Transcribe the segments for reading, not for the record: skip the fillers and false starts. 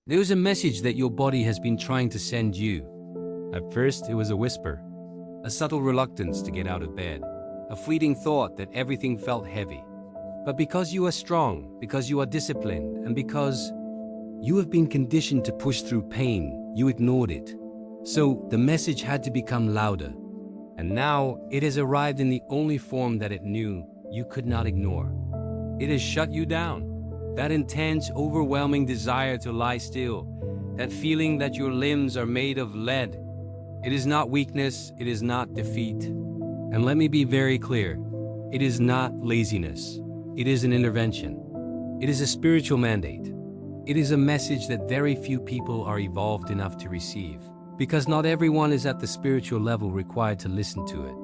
There's a message that your body has been trying to send you. At first, it was a whisper, a subtle reluctance to get out of bed, a fleeting thought that everything felt heavy. But because you are strong, because you are disciplined, and because you have been conditioned to push through pain, you ignored it. So the message had to become louder. And now it has arrived in the only form that it knew you could not ignore. It has shut you down. That intense, overwhelming desire to lie still, that feeling that your limbs are made of lead. It is not weakness, it is not defeat. And let me be very clear, it is not laziness. It is an intervention. It is a spiritual mandate. It is a message that very few people are evolved enough to receive, because not everyone is at the spiritual level required to listen to it.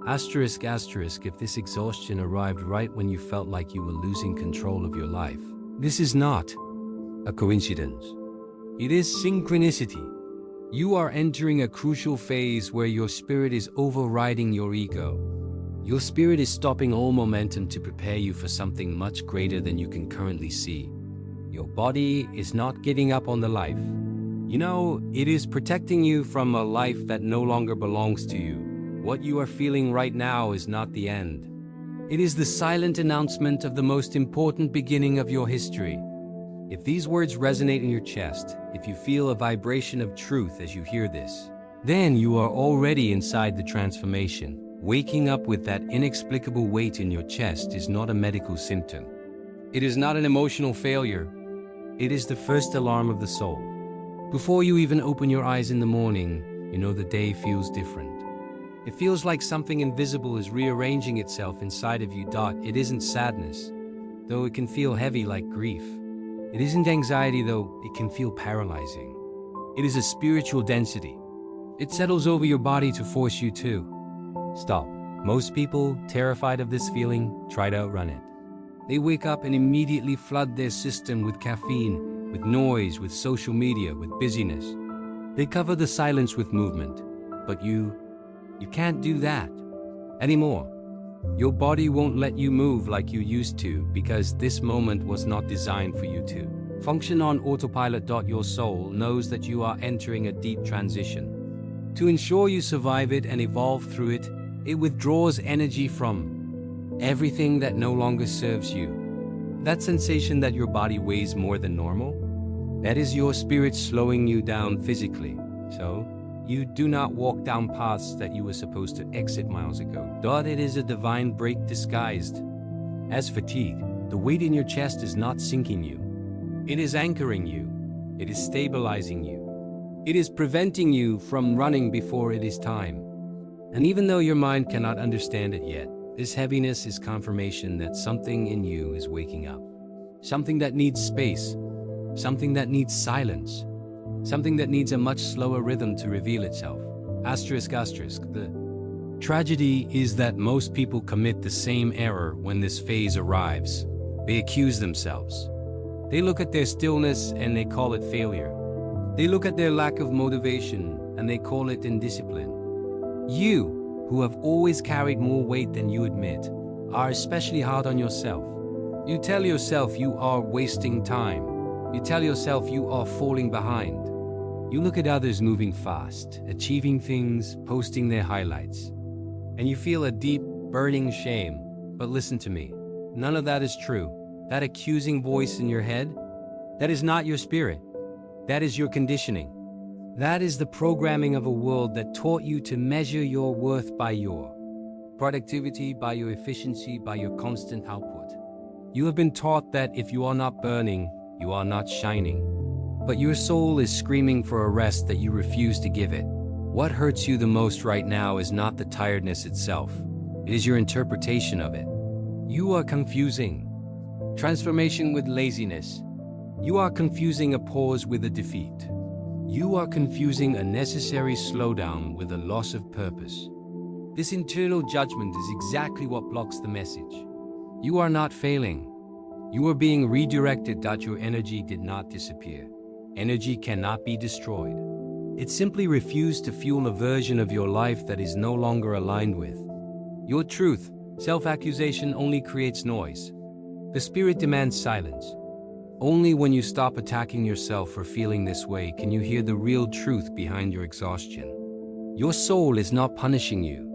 Asterisk, asterisk, if this exhaustion arrived right when you felt like you were losing control of your life, this is not a coincidence. It is synchronicity. You are entering a crucial phase where your spirit is overriding your ego. Your spirit is stopping all momentum to prepare you for something much greater than you can currently see. Your body is not giving up on the life. You know, it is protecting you from a life that no longer belongs to you. What you are feeling right now is not the end. It is the silent announcement of the most important beginning of your history. If these words resonate in your chest, if you feel a vibration of truth as you hear this, then you are already inside the transformation. Waking up with that inexplicable weight in your chest is not a medical symptom. It is not an emotional failure. It is the first alarm of the soul. Before you even open your eyes in the morning, you know the day feels different. It feels like something invisible is rearranging itself inside of you. It isn't sadness, though it can feel heavy like grief. It isn't anxiety, though it can feel paralyzing. It is a spiritual density. It settles over your body to force you to stop. Most people, terrified of this feeling, try to outrun it. They wake up and immediately flood their system with caffeine, with noise, with social media, with busyness. They cover the silence with movement. But you can't do that anymore. Your body won't let you move like you used to because this moment was not designed for you to function on autopilot. Your soul knows that you are entering a deep transition. To ensure you survive it and evolve through it, it withdraws energy from everything that no longer serves you. That sensation that your body weighs more than normal, that is your spirit slowing you down physically. So you do not walk down paths that you were supposed to exit miles ago. It is a divine break disguised as fatigue. The weight in your chest is not sinking you. It is anchoring you. It is stabilizing you. It is preventing you from running before it is time. And even though your mind cannot understand it yet, this heaviness is confirmation that something in you is waking up. Something that needs space. Something that needs silence. Something that needs a much slower rhythm to reveal itself. Asterisk, asterisk. The tragedy is that most people commit the same error when this phase arrives. They accuse themselves. They look at their stillness and they call it failure. They look at their lack of motivation and they call it indiscipline. You, who have always carried more weight than you admit, are especially hard on yourself. You tell yourself you are wasting time. You tell yourself you are falling behind. You look at others moving fast, achieving things, posting their highlights, and you feel a deep, burning shame. But listen to me, none of that is true. That accusing voice in your head, that is not your spirit. That is your conditioning. That is the programming of a world that taught you to measure your worth by your productivity, by your efficiency, by your constant output. You have been taught that if you are not burning, you are not shining. But your soul is screaming for a rest that you refuse to give it. What hurts you the most right now is not the tiredness itself. It is your interpretation of it. You are confusing transformation with laziness. You are confusing a pause with a defeat. You are confusing a necessary slowdown with a loss of purpose. This internal judgment is exactly what blocks the message. You are not failing. You are being redirected. Your energy did not disappear. Energy cannot be destroyed. It simply refused to fuel a version of your life that is no longer aligned with your truth. Self-accusation only creates noise. The spirit demands silence. Only when you stop attacking yourself for feeling this way can you hear the real truth behind your exhaustion. Your soul is not punishing you.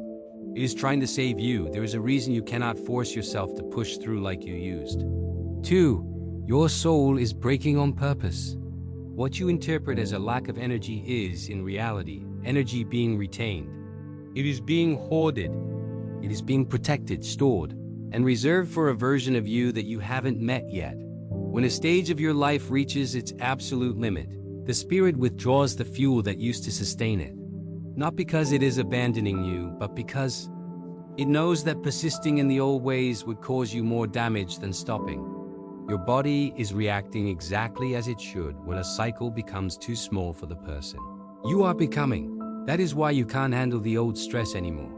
It is trying to save you. There is a reason you cannot force yourself to push through like you used. 2. Your soul is breaking on purpose. What you interpret as a lack of energy is, in reality, energy being retained. It is being hoarded. It is being protected, stored, and reserved for a version of you that you haven't met yet. When a stage of your life reaches its absolute limit, the spirit withdraws the fuel that used to sustain it. Not because it is abandoning you, but because it knows that persisting in the old ways would cause you more damage than stopping. Your body is reacting exactly as it should when a cycle becomes too small for the person. You are becoming. That is why you can't handle the old stress anymore.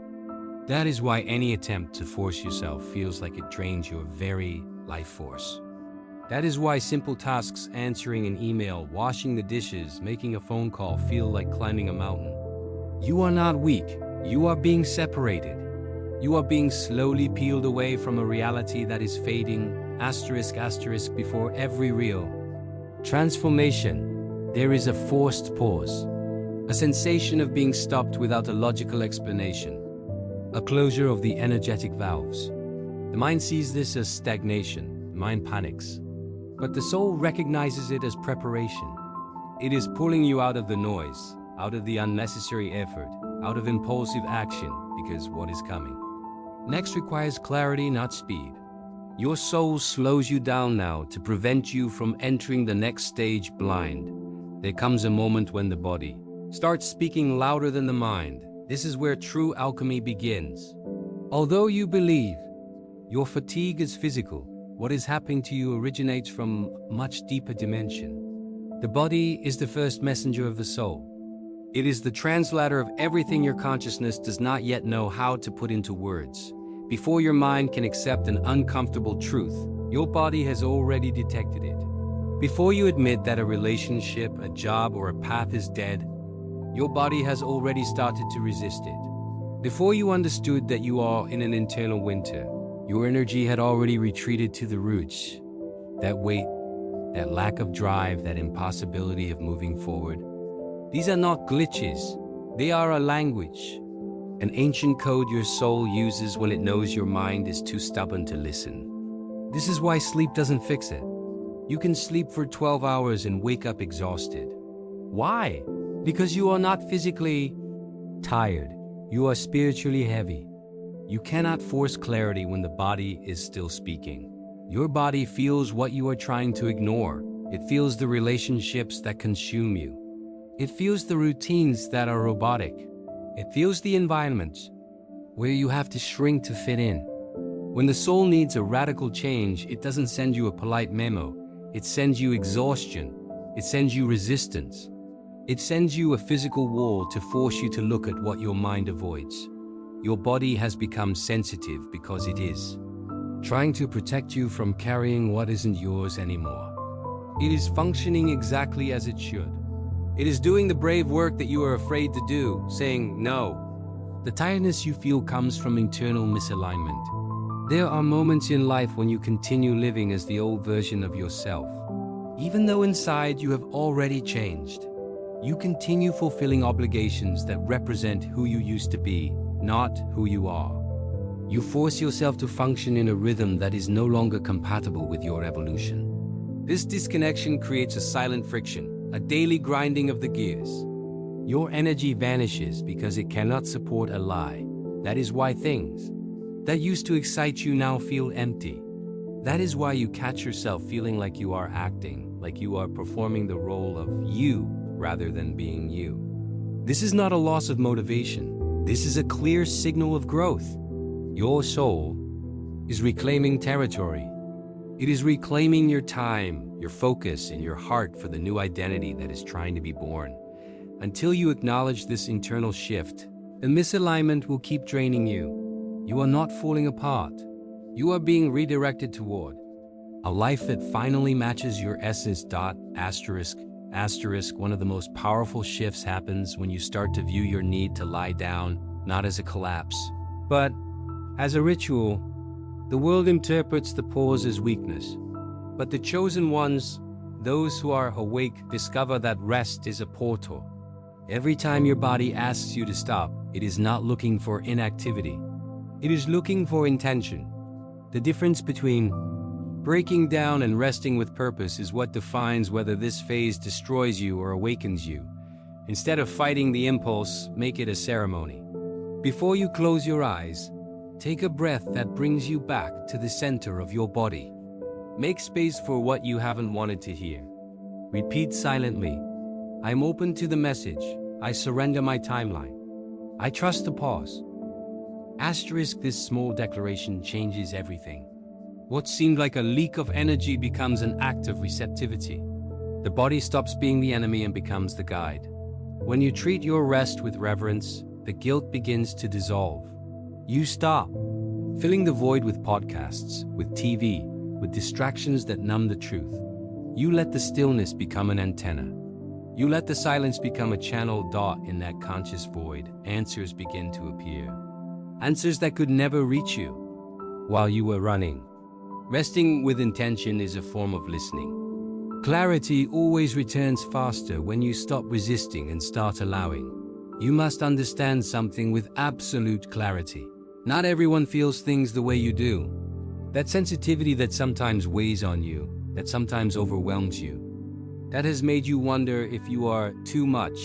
That is why any attempt to force yourself feels like it drains your very life force. That is why simple tasks, answering an email, washing the dishes, making a phone call feel like climbing a mountain. You are not weak. You are being separated. You are being slowly peeled away from a reality that is fading, *** before every real transformation. There is a forced pause, a sensation of being stopped without a logical explanation, a closure of the energetic valves. The mind sees this as stagnation. The mind panics. But the soul recognizes it as preparation. It is pulling you out of the noise, out of the unnecessary effort, out of impulsive action, because what is coming next requires clarity, not speed. Your soul slows you down now to prevent you from entering the next stage blind. There comes a moment when the body starts speaking louder than the mind. This is where true alchemy begins. Although you believe your fatigue is physical, what is happening to you originates from a much deeper dimension. The body is the first messenger of the soul. It is the translator of everything your consciousness does not yet know how to put into words. Before your mind can accept an uncomfortable truth, your body has already detected it. Before you admit that a relationship, a job, or a path is dead, your body has already started to resist it. Before you understood that you are in an internal winter, your energy had already retreated to the roots. That weight, that lack of drive, that impossibility of moving forward. These are not glitches. They are a language, an ancient code your soul uses when it knows your mind is too stubborn to listen. This is why sleep doesn't fix it. You can sleep for 12 hours and wake up exhausted. Why? Because you are not physically tired. You are spiritually heavy. You cannot force clarity when the body is still speaking. Your body feels what you are trying to ignore. It feels the relationships that consume you. It feels the routines that are robotic. It feels the environments where you have to shrink to fit in. When the soul needs a radical change, it doesn't send you a polite memo. It sends you exhaustion. It sends you resistance. It sends you a physical wall to force you to look at what your mind avoids. Your body has become sensitive because it is trying to protect you from carrying what isn't yours anymore. It is functioning exactly as it should. It is doing the brave work that you are afraid to do, saying no. The tiredness you feel comes from internal misalignment. There are moments in life when you continue living as the old version of yourself. Even though inside you have already changed, you continue fulfilling obligations that represent who you used to be, not who you are. You force yourself to function in a rhythm that is no longer compatible with your evolution. This disconnection creates a silent friction, a daily grinding of the gears. Your energy vanishes because it cannot support a lie. That is why things that used to excite you now feel empty. That is why you catch yourself feeling like you are acting, like you are performing the role of you rather than being you. This is not a loss of motivation. This is a clear signal of growth. Your soul is reclaiming territory. It is reclaiming your time, your focus, and your heart for the new identity that is trying to be born. Until you acknowledge this internal shift, the misalignment will keep draining you. You are not falling apart. You are being redirected toward a life that finally matches your essence. One of the most powerful shifts happens when you start to view your need to lie down not as a collapse, but as a ritual. The world interprets the pause as weakness. But the chosen ones, those who are awake, discover that rest is a portal. Every time your body asks you to stop, it is not looking for inactivity. It is looking for intention. The difference between breaking down and resting with purpose is what defines whether this phase destroys you or awakens you. Instead of fighting the impulse, make it a ceremony. Before you close your eyes, take a breath that brings you back to the center of your body. Make space for what you haven't wanted to hear. Repeat silently, I'm open to the message. I surrender my timeline. I trust the pause. Asterisk, this small declaration changes everything. What seemed like a leak of energy becomes an act of receptivity. The body stops being the enemy and becomes the guide. When you treat your rest with reverence, the guilt begins to dissolve. You stop filling the void with podcasts, with TV, with distractions that numb the truth. You let the stillness become an antenna. You let the silence become a channel. In that conscious void, answers begin to appear. Answers that could never reach you while you were running. Resting with intention is a form of listening. Clarity always returns faster when you stop resisting and start allowing. You must understand something with absolute clarity. Not everyone feels things the way you do. That sensitivity that sometimes weighs on you, that sometimes overwhelms you, that has made you wonder if you are too much.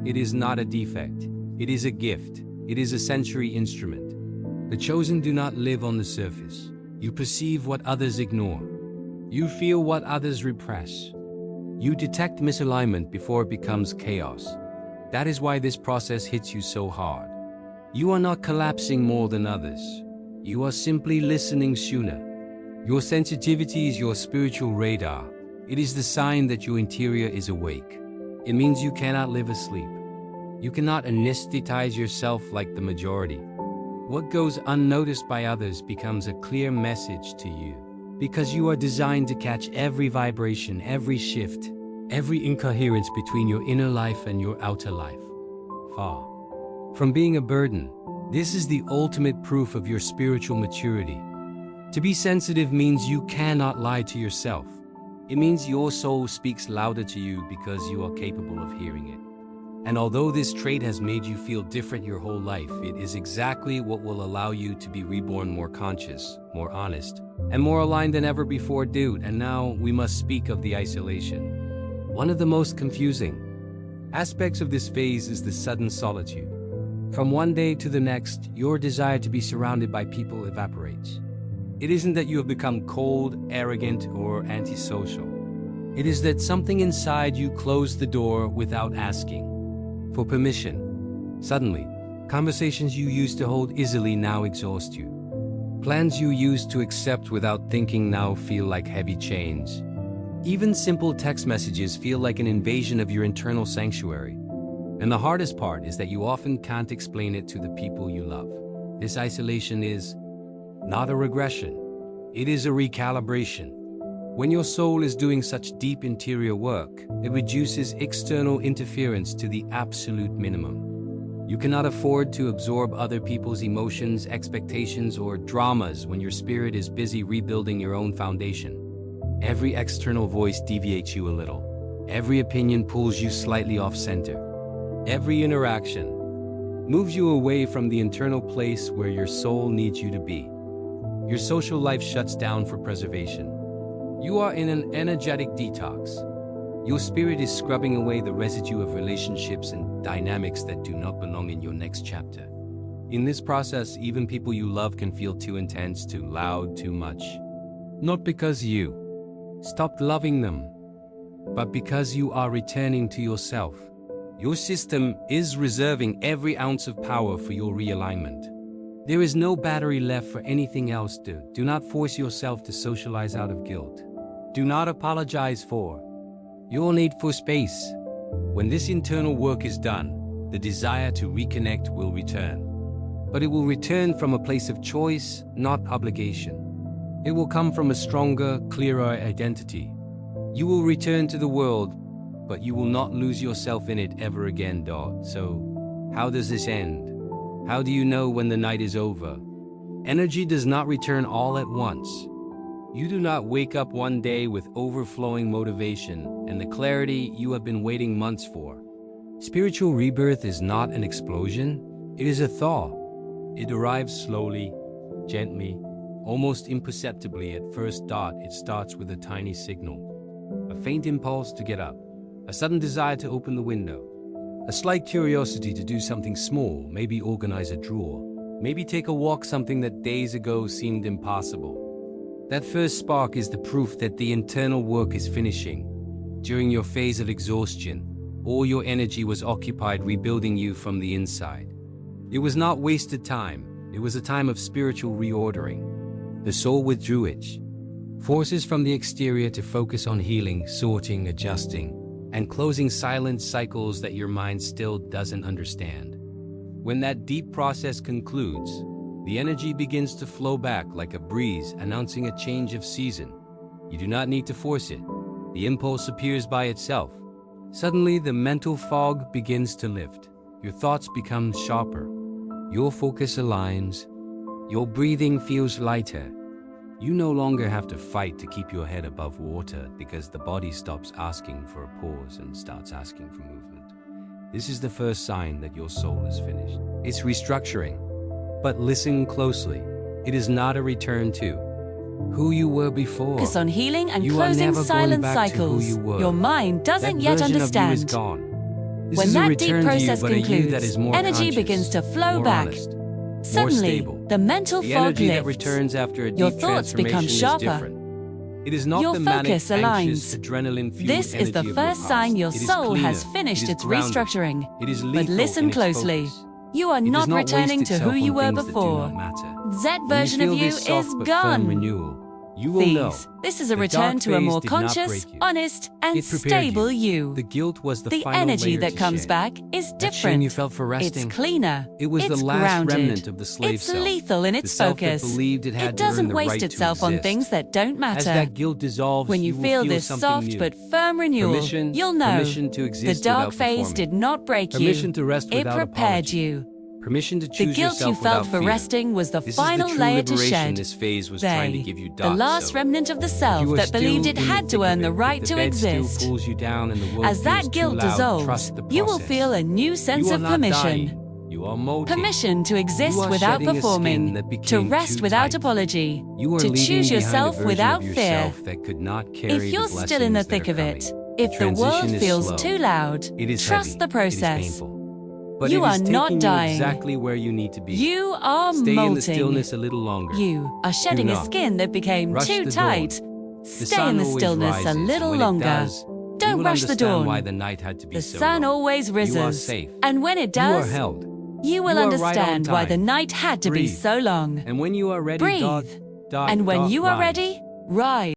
It is not a defect. It is a gift. It is a sensory instrument. The chosen do not live on the surface. You perceive what others ignore. You feel what others repress. You detect misalignment before it becomes chaos. That is why this process hits you so hard. You are not collapsing more than others. You are simply listening sooner. Your sensitivity is your spiritual radar. It is the sign that your interior is awake. It means you cannot live asleep. You cannot anesthetize yourself like the majority. What goes unnoticed by others becomes a clear message to you, because you are designed to catch every vibration, every shift, every incoherence between your inner life and your outer life. Far from being a burden, this is the ultimate proof of your spiritual maturity. To be sensitive means you cannot lie to yourself. It means your soul speaks louder to you because you are capable of hearing it. And although this trait has made you feel different your whole life, it is exactly what will allow you to be reborn more conscious, more honest, and more aligned than ever before. And now we must speak of the isolation. One of the most confusing aspects of this phase is the sudden solitude. From one day to the next, your desire to be surrounded by people evaporates. It isn't that you have become cold, arrogant, or antisocial. It is that something inside you closed the door without asking for permission. Suddenly, conversations you used to hold easily now exhaust you. Plans you used to accept without thinking now feel like heavy chains. Even simple text messages feel like an invasion of your internal sanctuary. And the hardest part is that you often can't explain it to the people you love. This isolation is not a regression. It is a recalibration. When your soul is doing such deep interior work, it reduces external interference to the absolute minimum. You cannot afford to absorb other people's emotions, expectations, or dramas when your spirit is busy rebuilding your own foundation. Every external voice deviates you a little. Every opinion pulls you slightly off center. Every interaction moves you away from the internal place where your soul needs you to be. Your social life shuts down for preservation. You are in an energetic detox. Your spirit is scrubbing away the residue of relationships and dynamics that do not belong in your next chapter. In this process, even people you love can feel too intense, too loud, too much. Not because you stopped loving them, but because you are returning to yourself. Your system is reserving every ounce of power for your realignment. There is no battery left for anything else. Do not force yourself to socialize out of guilt. Do not apologize for your need for space. When this internal work is done, the desire to reconnect will return. But it will return from a place of choice, not obligation. It will come from a stronger, clearer identity. You will return to the world, but you will not lose yourself in it ever again. So, how does this end? How do you know when the night is over? Energy does not return all at once. You do not wake up one day with overflowing motivation and the clarity you have been waiting months for. Spiritual rebirth is not an explosion, it is a thaw. It arrives slowly, gently, almost imperceptibly at first thought. It starts with a tiny signal, a faint impulse to get up, a sudden desire to open the window, a slight curiosity to do something small, maybe organize a drawer, maybe take a walk, something that days ago seemed impossible. That first spark is the proof that the internal work is finishing. During your phase of exhaustion, all your energy was occupied rebuilding you from the inside. It was not wasted time, it was a time of spiritual reordering. The soul withdrew its forces from the exterior to focus on healing, sorting, adjusting, and closing silent cycles that your mind still doesn't understand. When that deep process concludes, the energy begins to flow back like a breeze announcing a change of season. You do not need to force it. The impulse appears by itself. Suddenly, the mental fog begins to lift. Your thoughts become sharper. Your focus aligns. Your breathing feels lighter. You no longer have to fight to keep your head above water because the body stops asking for a pause and starts asking for movement. This is the first sign that your soul is finished. It's restructuring. But listen closely. It is not a return to who you were before. Focus on healing and closing silent cycles. Your mind doesn't yet understand. When that deep process concludes, energy begins to flow back. Suddenly, the mental fog lifts. Your thoughts become sharper. Your focus aligns. This is the first sign your soul has finished its restructuring. But listen closely. You are not returning to who you were before. That version of you is gone. Please, this is a return to a more conscious, honest, and stable you. The energy that comes back is different. It's cleaner. It's grounded. It's lethal in its focus. It doesn't waste itself on things that don't matter. When you feel this soft but firm renewal, you'll know the dark phase did not break you. It prepared you. The guilt you felt for resting was the final layer to shed. The last remnant of the self that believed it had to earn the right to exist. As that guilt dissolves, you will feel a new sense of permission. Permission to exist without performing, to rest without apology, to choose yourself without fear. If you're still in the thick of it, if the world feels too loud, trust the process. But you are not dying. Exactly where you need to be. You are Stay molting. in the stillness a little longer. You are shedding a skin that became too tight. Stay in the stillness a little longer. Don't rush the dawn. Why the night had to be the so sun long. always rises. You are safe. And when it does, you are held. You will understand why the night had to be so long. And when you are ready, breathe. And when you are ready, rise.